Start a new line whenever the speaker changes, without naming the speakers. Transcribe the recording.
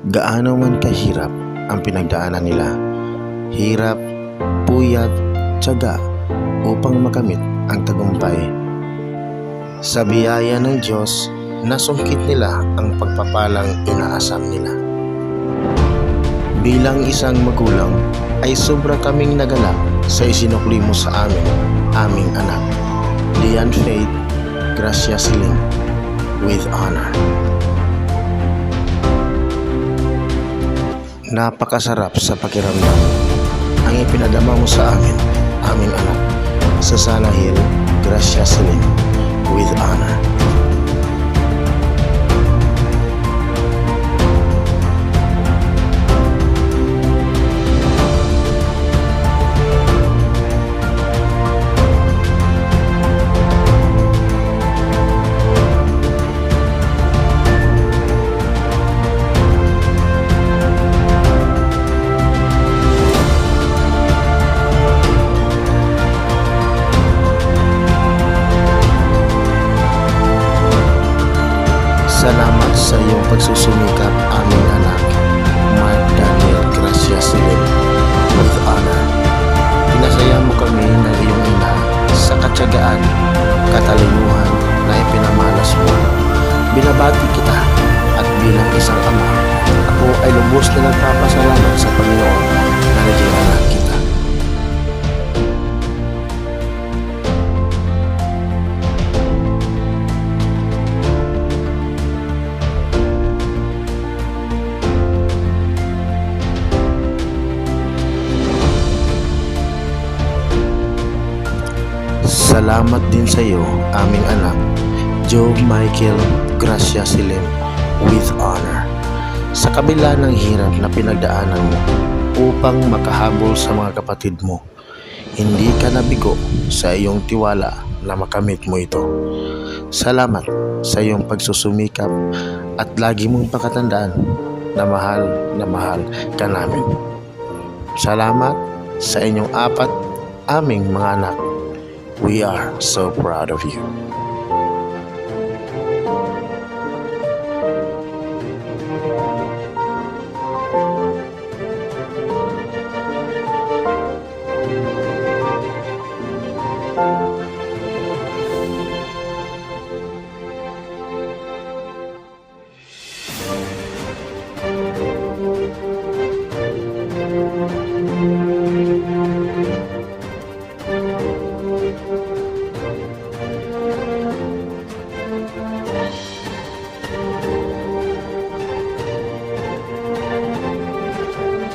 Gaano man kahirap ang pinagdaanan nila, hirap, puyat, tiyaga upang makamit ang tagumpay. Sa biyaya ng Diyos, nasungkit nila ang pagpapalang inaasam nila. Bilang isang magulang, ay sobra kaming nagalak sa isinukli mo sa amin, aming anak, Lian Faith Gracia Siling, with honor. Napakasarap sa pakiramdam ang ipinadama mo sa amin, aming anak, sa Sanahil Gracia Siling, with honor. Salamat sa iyong pagsusumikap, aming anak, Mark Daniel Gracia Siling, with honor. Pinasaya mo kami ng iyong ina sa katyagaan, katalinuhan na ipinamalas mo. Binabati kita at bilang isang ama, ako ay lubos na nagpapasalamat sa Panginoon na naging anak kita. Salamat din sa iyo, aming anak, Joe Michael Gracia Siling, with honor. Sa kabila ng hirap na pinagdaanan mo upang makahabol sa mga kapatid mo, hindi ka nabigo sa iyong tiwala na makamit mo ito. Salamat sa iyong pagsusumikap at lagi mong pakatandaan na mahal ka namin. Salamat sa inyong apat, aming mga anak. We are so proud of you.